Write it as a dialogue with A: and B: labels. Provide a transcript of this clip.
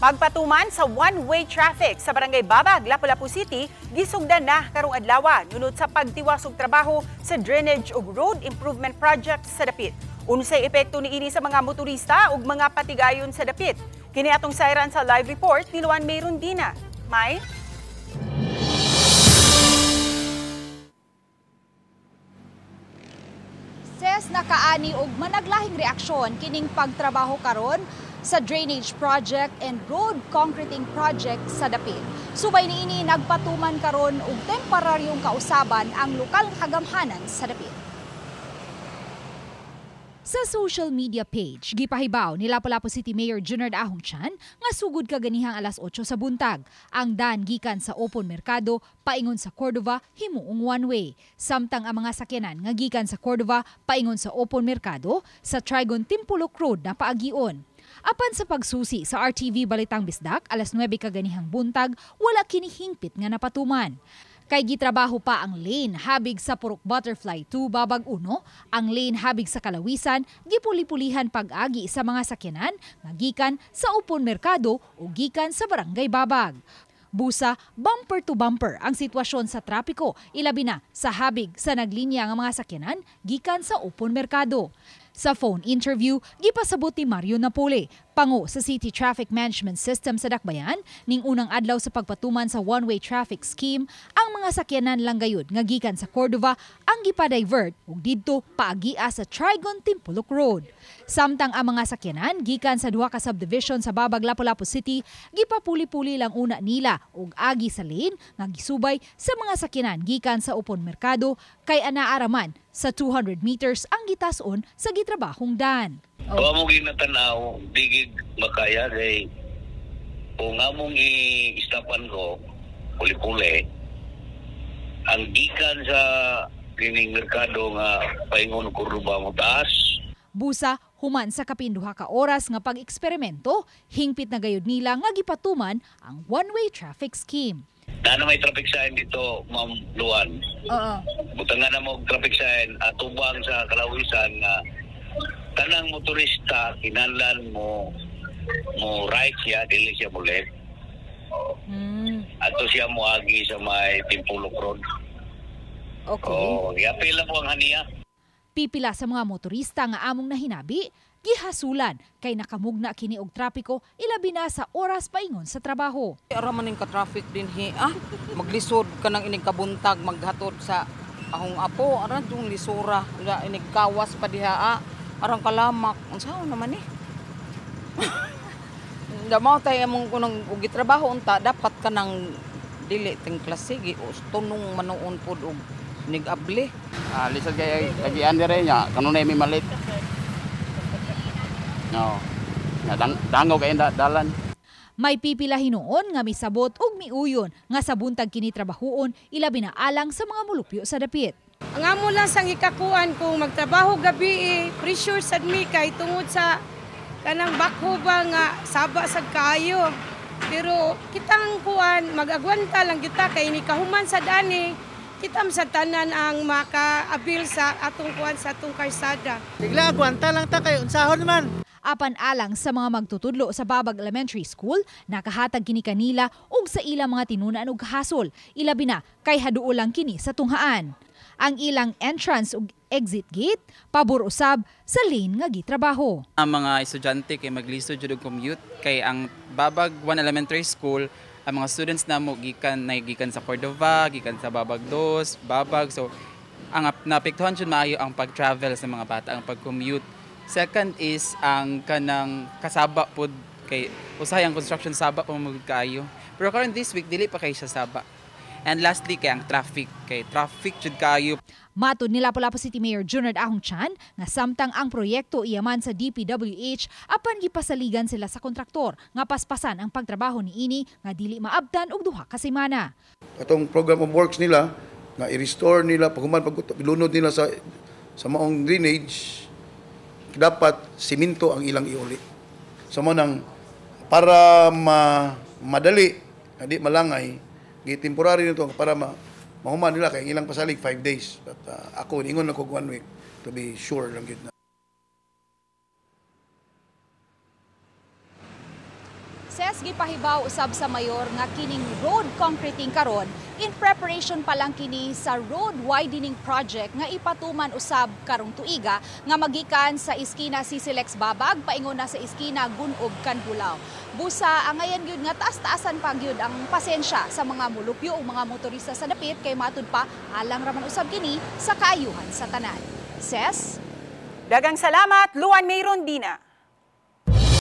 A: Magpatuman sa one-way traffic sa Barangay Babag, Lapu-Lapu City, gisugdan na karong adlaw nunod sa pagtiwasog trabaho sa drainage ug road improvement project sa dapit. Unsay epekto niini sa mga motorista ug mga patigayon sa dapit? Kini atong sayran sa live report ni Luan May Rondina. May
B: nakaani og managlahing reaksyon kining pagtrabaho karon sa drainage project and road concreting project sa dapit. Subay niini nagpatuman karon og temporaryong kausaban ang lokal kagamhanan sa dapit. Sa social media page, gipahibaw ni Lapu-Lapu City Mayor Junard Ahong Chan nga sugod kaganihang alas 8 sa buntag. Ang daan gikan sa Open Mercado paingon sa Cordova himuong one-way. Samtang ang mga sakyanan nga gikan sa Cordova paingon sa Open Mercado sa Trigon Timpulok Road na paagion. Apan sa pagsusi sa RTV Balitang Bisdak alas 9 kaganihang buntag, wala kini hingpit nga napatuman. Kay gitrabaho pa ang lane habig sa Purok Butterfly 2 Babag 1, ang lane habig sa Kalawisan gipuli-pulihan pag-agi sa mga sakyanan nga gikan sa Open Mercado o gikan sa Barangay Babag. Busa, bumper to bumper ang sitwasyon sa trapiko, ilabi na sa habig sa naglinya nga mga sakyanan gikan sa Open Mercado. Sa phone interview, gipasabot ni Mario Napole, pangu sa City Traffic Management System sa Dakbayan, ning unang adlaw sa pagpatuman sa one-way traffic scheme, ang mga sakyanan lang gayud nga gikan sa Cordova ang gipa-divert ug didto paagia sa Trigon Timpulok Road. Samtang ang mga sakyanan gikan sa duha ka subdivision sa Babag Lapu-Lapu City, gipapuli-puli lang una nila ug agi sa lane nga gisubay sa mga sakyanan gikan sa Open Mercado kay anaaraman sa 200 meters ang gitason sa gitrabahong daan.
C: Kung among ginatanaw, digig makaya kay kung among i-stapan ko, puli-puli, ang gikan sa kining merkado nga paingon Cordova mo taas.
B: Busa, human sa kapinduha ka oras nga pag-eksperimento, hingpit na gayud nila nga gipatuman ang one-way traffic scheme.
C: Na may traffic sign dito, Ma'am Luan. Butangan na mo traffic sign atubang sa Kalawisan nga tanang motorista kinahanglan mo right siya dili siya mo left. Ato siya mo agi sa may Timpulok Road.
B: Okay.
C: Oh, yapila po ang haniya.
B: Pipila sa mga motorista nga among nahinabi, gihasulan kay nakamugna kini og trapiko ilabi na sa oras paingon sa trabaho.
D: Ara man ning ka-traffic din maglisod ka nang inig kabuntag maghatod sa ahong apo ara yung lisura inig kawas pa diha arang kalamak unsa naman Damaw tay among kunang ugi trabaho unta dapat ka nang dili ting klase gi tunong manuon pud og nigabli.
E: Lisod kay kagian dire nya kanunay may malit. No. Dangaw kay dalan.
B: May pipila hinuon nga misabot ug miuyon nga sa buntag kini trabahoon ilabi na alang sa mga mulupyo sa dapit.
F: Ang amo lang sang ikakuan kung magtrabaho gabi pressure sad mi kay tungod sa kanang bakho ba nga saba sad kaayo. Pero kitang kuan mag-agwanta lang kita kay ni kahuman sa dani. Kitam sa tanan ang makaabil sa atong kuan sa atong karsada.
G: Bigla agwanta lang ta kay unsahon man.
B: Apan alang sa mga magtutudlo sa Babag Elementary School, nakahatag kini kanila ug sa ilang mga tinunan ug hasol, ilabi na kay haduo lang kini sa tunghaan. Ang ilang entrance ug exit gate pabor usab sa lane nga gitrabaho.
H: Ang mga estudyante kay maglisod jud og commute kay ang Babag 1 Elementary School ang mga students namo gikan sa Cordova, gikan sa Babag 2, Babag, so ang naapektuhan jud maayo ang pag-travel sa mga bata, ang pag-commute. Second is ang kanang kasaba pod kay usahay ang construction saba pa magud kaayo. Pero karon this week dili pa kay siya saba. And lastly kay ang traffic jud kaayo.
B: Matud ni Lapu-Lapu City Mayor Junard Ahong Chan nga samtang ang proyekto iyaman sa DPWH apan gipasaligan sila sa kontraktor nga paspasan ang pagtrabaho niini nga dili maabtan og duha ka semana.
I: Atong program of works nila nga i-restore nila paghuman paglunod nila sa maong drainage dapat siminto ang ilang iuli. So mo nang para madali di malangay gi-temporary nito para mahuman nila kay ilang pasalig 5 days. But ako ingon ako 1 week to be sure lang gid na.
B: Ses gipahibaw usab sa mayor nga kining road concreting karon in preparation pa lang kini sa road widening project nga ipatuman usab karong tuiga nga magikan sa iskina Sisilex Babag paingon na sa iskina Gunob Canbulaw. Busa angayan gyud nga taas-taasan pa gyud ang pasensya sa mga mulupyo o mga motorista sa dapit kay matud pa alang raman usab kini sa kaayuhan sa tanan. Ses,
A: dagang salamat, Luan Mayrondina.